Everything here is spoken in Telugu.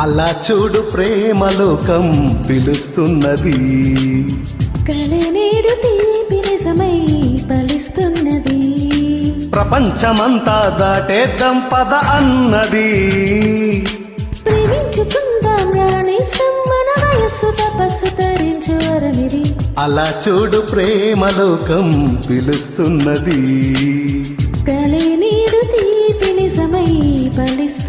అలా చూడు ప్రేమలోకం పిలుస్తున్నది. కళనేడు తీపి నిజమై ఫలిస్తున్నది. ప్రపంచమంతా దాటేద్దాం పద అన్నది. ప్రేమించుకుందాం రాణిస్తాం మన వయస్సు తపస్సు తరించు వరమిది. అలా చూడు ప్రేమలోకం పిలుస్తున్నది. కళనేడు తీపి నిజమై ఫలిస్తున్నది.